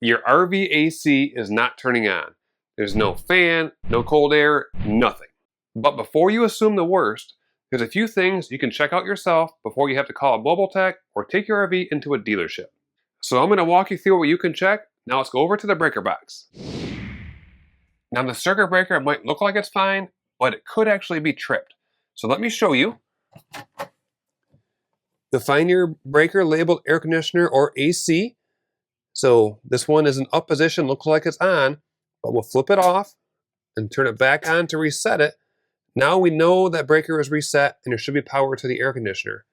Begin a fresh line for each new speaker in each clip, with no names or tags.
Your RV AC is not turning on. There's no fan, no cold air, nothing. But before you assume the worst, there's a few things you can check out yourself before you have to call a mobile tech or take your RV into a dealership. So I'm going to walk you through what you can check. Now let's go over to the breaker box. Now the circuit breaker might look like it's fine, but it could actually be tripped. So let me show you. You'll find your breaker labeled air conditioner or AC. So this one is in up position, looks like it's on, but we'll flip it off and turn it back on to reset it. Now we know that breaker is reset and there should be power to the air conditioner.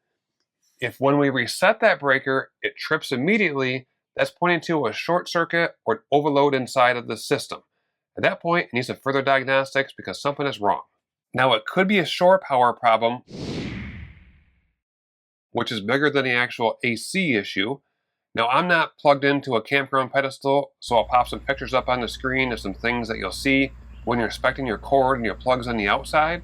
If when we reset that breaker, it trips immediately, that's pointing to a short circuit or an overload inside of the system. At that point, it needs some further diagnostics because something is wrong. Now it could be a shore power problem, which is bigger than the actual AC issue. Now I'm not plugged into a campground pedestal, so I'll pop some pictures up on the screen of some things that you'll see when you're inspecting your cord and your plugs on the outside.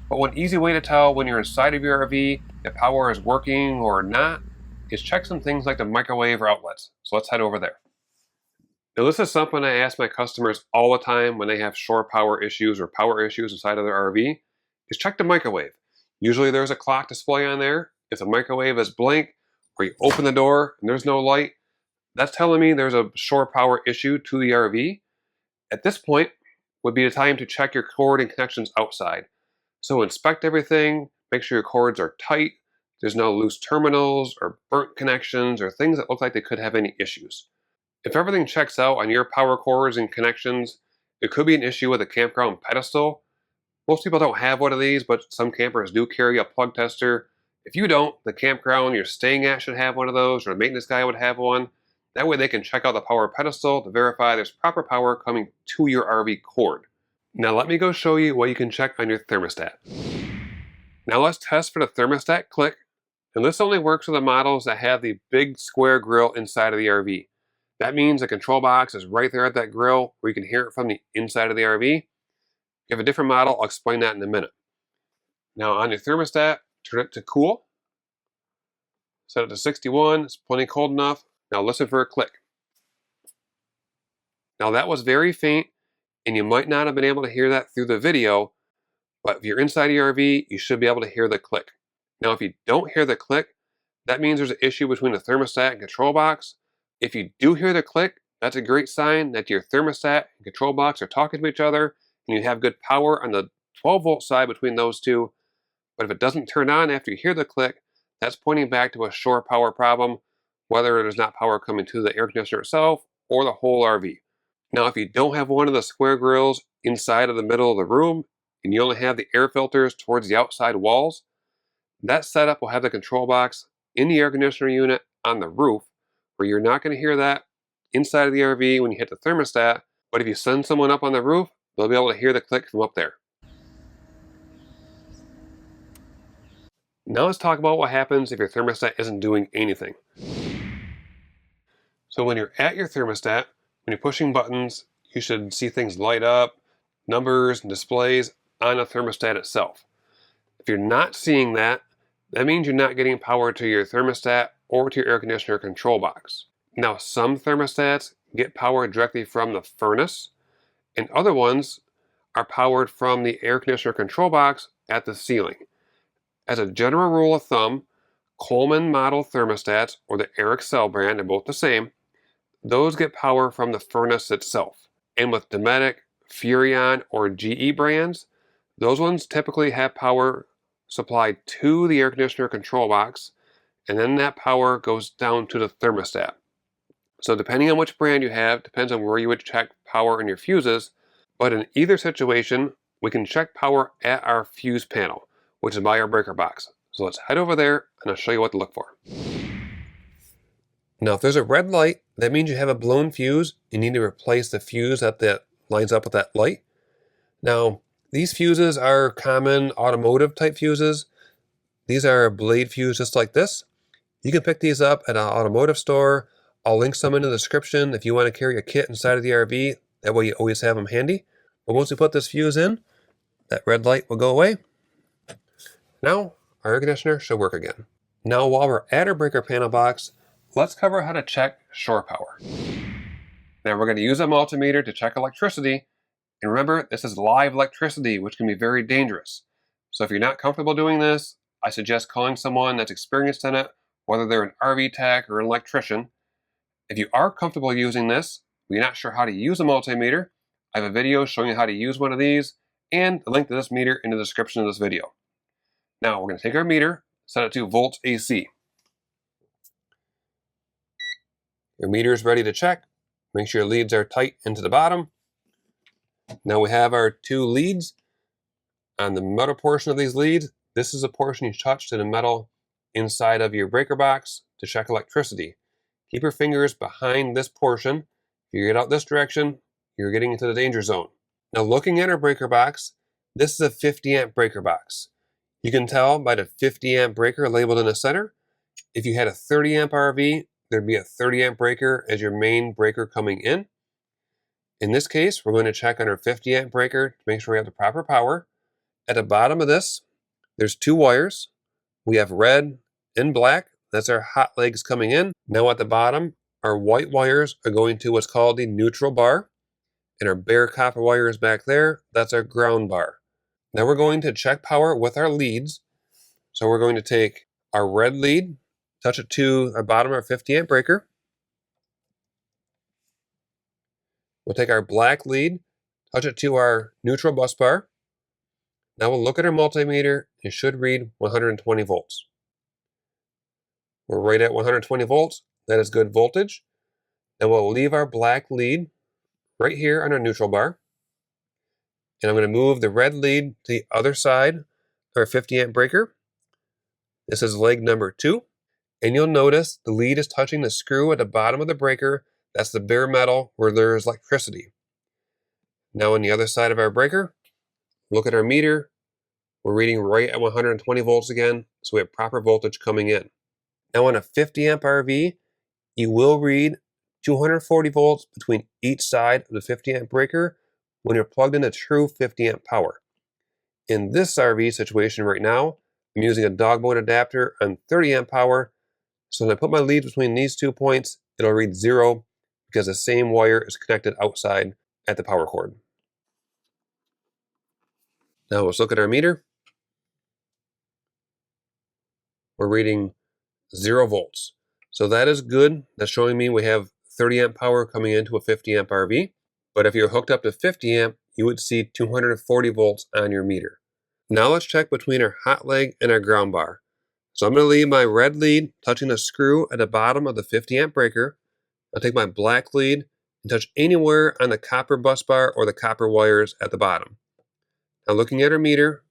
But one easy way to tell when you're inside of your RV if power is working or not is check some things like the microwave or outlets. So let's head over there. Now this is something I ask my customers all the time when they have shore power issues or power issues inside of their RV, is check the microwave. Usually there's a clock display on there. If the microwave is blank or you open the door and there's no light, that's telling me there's a shore power issue to the RV. At this point would be the time to check your cord and connections outside. So inspect everything, make sure your cords are tight, there's no loose terminals or burnt connections or things that look like they could have any issues. If everything checks out on your power cords and connections, it could be an issue with a campground pedestal. Most people don't have one of these, but some campers do carry a plug tester. If you don't, the campground you're staying at should have one of those, or a maintenance guy would have one. That way they can check out the power pedestal to verify there's proper power coming to your RV cord. Now let me go show you what you can check on your thermostat. Now let's test for the Thermostat Click, and this only works with the models that have the big square grill inside of the RV. That means the control box is right there at that grill where you can hear it from the inside of the RV. If you have a different model, I'll explain that in a minute. Now on your thermostat, turn it to cool. Set it to 61, it's plenty cold enough. Now listen for a click. Now that was very faint, and you might not have been able to hear that through the video, but if you're inside your RV, you should be able to hear the click. Now if you don't hear the click, that means there's an issue between the thermostat and control box. If you do hear the click, that's a great sign that your thermostat and control box are talking to each other and you have good power on the 12 volt side between those two. But if it doesn't turn on after you hear the click, that's pointing back to a shore power problem, whether there's not power coming to the air conditioner itself or the whole RV. Now if you don't have one of the square grills inside of the middle of the room and you only have the air filters towards the outside walls, that setup will have the control box in the air conditioner unit on the roof, where you're not going to hear that inside of the RV when you hit the thermostat, but if you send someone up on the roof, they'll be able to hear the click from up there. Now let's talk about what happens if your thermostat isn't doing anything. So when you're at your thermostat, when you're pushing buttons, you should see things light up, numbers and displays on the thermostat itself. If you're not seeing that, that means you're not getting power to your thermostat or to your air conditioner control box. Now some thermostats get power directly from the furnace, and other ones are powered from the air conditioner control box at the ceiling. As a general rule of thumb, Coleman model thermostats or the Air Excel brand are both the same. Those get power from the furnace itself. And with Dometic, Furrion, or GE brands, those ones typically have power supplied to the air conditioner control box, and then that power goes down to the thermostat. So depending on which brand you have, depends on where you would check power in your fuses, but in either situation, we can check power at our fuse panel, which is by our breaker box. So let's head over there and I'll show you what to look for. Now if there's a red light, that means you have a blown fuse. You need to replace the fuse that lines up with that light. Now these fuses are common automotive type fuses. These are a blade fuse just like this. You can pick these up at an automotive store. I'll link some in the description if you want to carry a kit inside of the RV. That way you always have them handy. But once we put this fuse in, that red light will go away. Now our air conditioner should work again. Now while we're at our breaker panel box, let's cover how to check shore power. Now we're going to use a multimeter to check electricity. And remember, this is live electricity, which can be very dangerous. So if you're not comfortable doing this, I suggest calling someone that's experienced in it, whether they're an RV tech or an electrician. If you are comfortable using this, but you're not sure how to use a multimeter, I have a video showing you how to use one of these, and the link to this meter in the description of this video. Now we're going to take our meter, set it to volts AC. Your meter is ready to check. Make sure your leads are tight into the bottom. Now we have our two leads. On the metal portion of these leads, this is a portion you touch to the metal inside of your breaker box to check electricity. Keep your fingers behind this portion. If you get out this direction, you're getting into the danger zone. Now looking at our breaker box, this is a 50 amp breaker box. You can tell by the 50 amp breaker labeled in the center. If you had a 30 amp RV, there'd be a 30 amp breaker as your main breaker coming in. In this case, we're going to check on our 50 amp breaker to make sure we have the proper power. At the bottom of this, there's two wires. We have red and black. That's our hot legs coming in. Now at the bottom, our white wires are going to what's called the neutral bar. And our bare copper wires back there, that's our ground bar. Now we're going to check power with our leads. So we're going to take our red lead, touch it to the bottom of our 50 amp breaker. We'll take our black lead, touch it to our neutral bus bar. Now we'll look at our multimeter. It should read 120 volts. We're right at 120 volts. That is good voltage. Then we'll leave our black lead right here on our neutral bar. And I'm going to move the red lead to the other side of our 50 amp breaker. This is leg number 2. And you'll notice the lead is touching the screw at the bottom of the breaker. That's the bare metal where there is electricity. Now on the other side of our breaker, look at our meter. We're reading right at 120 volts again, so we have proper voltage coming in. Now on a 50 amp RV, you will read 240 volts between each side of the 50 amp breaker when you're plugged into true 50 amp power. In this RV situation right now, I'm using a dog board adapter on 30 amp power, so when I put my leads between these 2 points, it'll read 0 because the same wire is connected outside at the power cord. Now let's look at our meter. We're reading 0 volts. So that is good. That's showing me we have 30 amp power coming into a 50 amp RV. But if you're hooked up to 50 amp, you would see 240 volts on your meter. Now let's check between our hot leg and our ground bar. So I'm going to leave my red lead touching the screw at the bottom of the 50 amp breaker. I'll take my black lead and touch anywhere on the copper bus bar or the copper wires at the bottom. Now looking at our meter,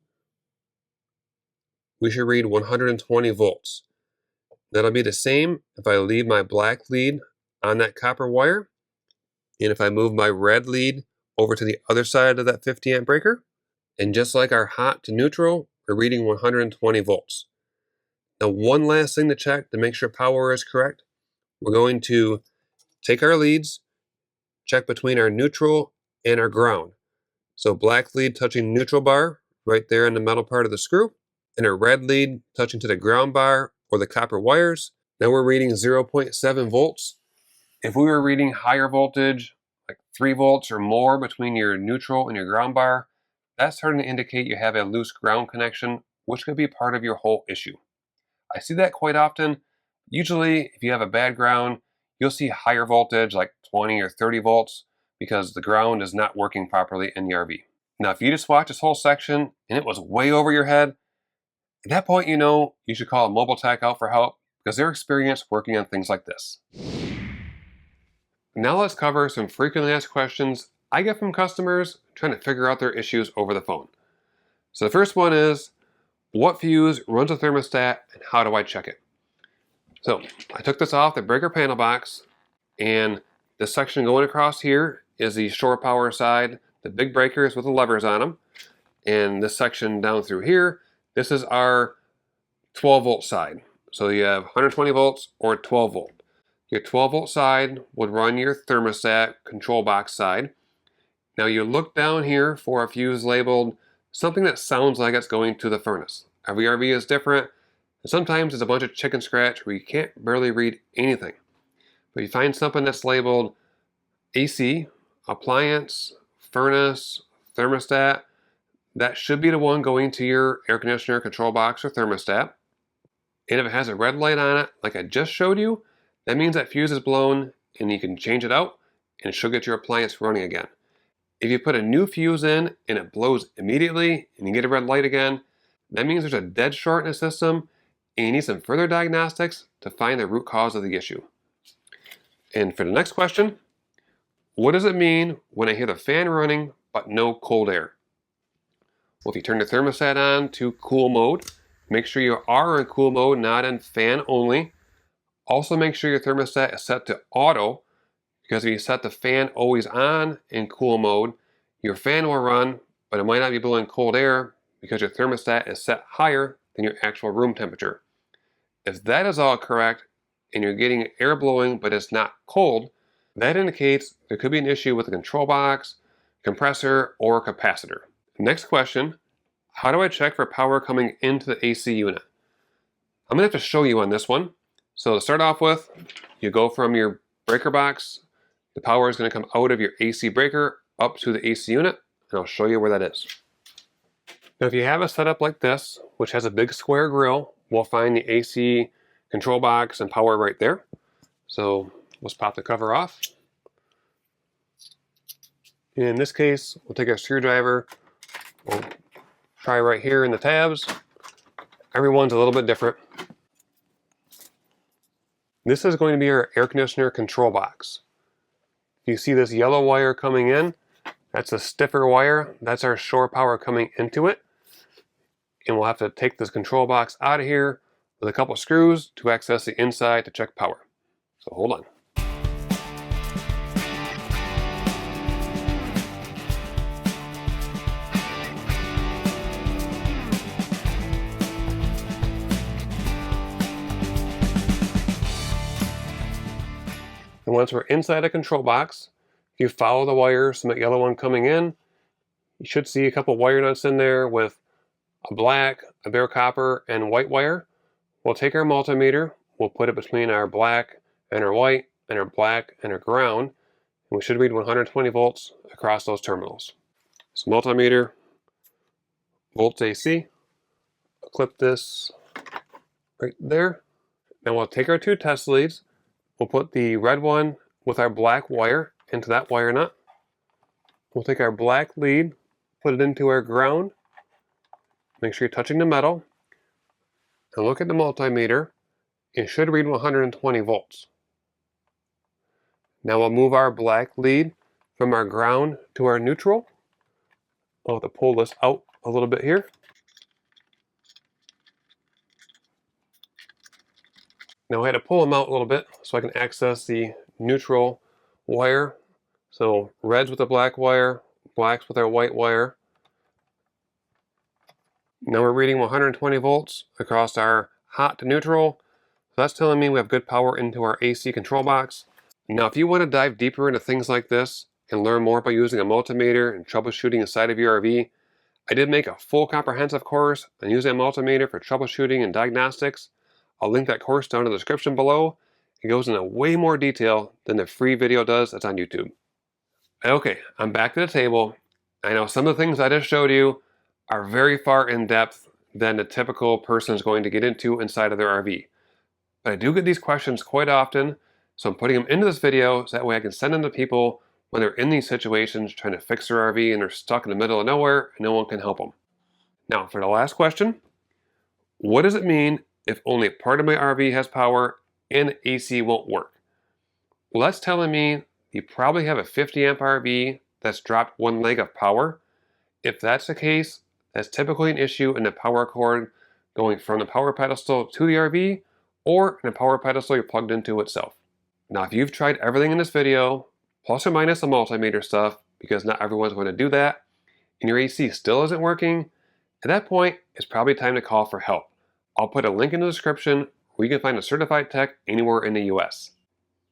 we should read 120 volts. That'll be the same if I leave my black lead on that copper wire, and if I move my red lead over to the other side of that 50 amp breaker. And just like our hot to neutral, we're reading 120 volts. Now one last thing to check to make sure power is correct, we're going to take our leads, check between our neutral and our ground. So black lead touching neutral bar right there in the metal part of the screw, and our red lead touching to the ground bar or the copper wires. Now we're reading 0.7 volts. If we were reading higher voltage, like 3 volts or more between your neutral and your ground bar, that's starting to indicate you have a loose ground connection, which could be part of your whole issue. I see that quite often. Usually, if you have a bad ground, you'll see higher voltage, like 20 or 30 volts, because the ground is not working properly in the RV. Now, if you just watch this whole section and it was way over your head, at that point, you know you should call a mobile tech out for help because they're experienced working on things like this. Now let's cover some frequently asked questions I get from customers trying to figure out their issues over the phone. So the first one is, what fuse runs a thermostat and how do I check it? So I took this off the breaker panel box, and this section going across here is the shore power side, the big breakers with the levers on them. And this section down through here, this is our 12 volt side. So you have 120 volts or 12 volt. Your 12 volt side would run your thermostat control box side. Now you look down here for a fuse labeled something that sounds like it's going to the furnace. Every RV is different, and sometimes it's a bunch of chicken scratch where you can't barely read anything. But you find something that's labeled AC, appliance, furnace, thermostat, that should be the one going to your air conditioner control box or thermostat. And if it has a red light on it, like I just showed you, that means that fuse is blown and you can change it out and it should get your appliance running again. If you put a new fuse in and it blows immediately and you get a red light again, that means there's a dead short in the system and you need some further diagnostics to find the root cause of the issue. And for the next question, what does it mean when I hear the fan running but no cold air? Well, if you turn the thermostat on to cool mode, make sure you are in cool mode, not in fan only. Also make sure your thermostat is set to auto, because if you set the fan always on in cool mode, your fan will run, but it might not be blowing cold air because your thermostat is set higher than your actual room temperature. If that is all correct and you're getting air blowing but it's not cold, that indicates there could be an issue with the control box, compressor, or capacitor. Next question, how do I check for power coming into the AC unit? I'm going to have to show you on this one. So to start off with, you go from your breaker box, the power is going to come out of your AC breaker up to the AC unit, and I'll show you where that is. Now if you have a setup like this, which has a big square grill, we'll find the AC control box and power right there. So let's pop the cover off. In this case, we'll take our screwdriver, we'll try right here in the tabs. Everyone's a little bit different. This is going to be our air conditioner control box. You see this yellow wire coming in, that's a stiffer wire, that's our shore power coming into it. And we'll have to take this control box out of here with a couple screws to access the inside to check power. So hold on. And once we're inside a control box, if you follow the wires from that yellow one coming in, you should see a couple wire nuts in there with a black, a bare copper, and white wire. We'll take our multimeter, we'll put it between our black and our white, and our black and our ground, and we should read 120 volts across those terminals. So multimeter, volts AC, I'll clip this right there. Now we'll take our two test leads, we'll put the red one with our black wire into that wire nut. We'll take our black lead, put it into our ground, make sure you're touching the metal, and look at the multimeter. It should read 120 volts. Now we'll move our black lead from our ground to our neutral. I'll have to pull this out a little bit here. Now I had to pull them out a little bit so I can access the neutral wire. So reds with the black wire, blacks with our white wire. Now we're reading 120 volts across our hot to neutral. So that's telling me we have good power into our AC control box. Now if you want to dive deeper into things like this and learn more about using a multimeter and troubleshooting inside of your RV, I did make a full comprehensive course on using a multimeter for troubleshooting and diagnostics. I'll link that course down in the description below. It goes into way more detail than the free video does that's on YouTube. Okay, I'm back to the table. I know some of the things I just showed you are very far in depth than the typical person is going to get into inside of their RV. But I do get these questions quite often, so I'm putting them into this video so that way I can send them to people when they're in these situations trying to fix their RV and they're stuck in the middle of nowhere and no one can help them. Now for the last question, what does it mean if only part of my RV has power and the AC won't work? Well, that's telling me you probably have a 50 amp RV that's dropped one leg of power. If that's the case, that's typically an issue in the power cord going from the power pedestal to the RV or in the power pedestal you're plugged into itself. Now if you've tried everything in this video, plus or minus the multimeter stuff, because not everyone's going to do that, and your AC still isn't working, at that point it's probably time to call for help. I'll put a link in the description where you can find a certified tech anywhere in the US.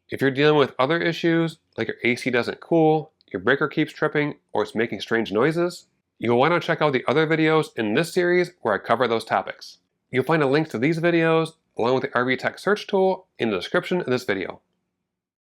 If you're dealing with other issues, like your AC doesn't cool, your breaker keeps tripping, or it's making strange noises, you'll want to check out the other videos in this series where I cover those topics. You'll find a link to these videos along with the RV Tech search tool in the description of this video.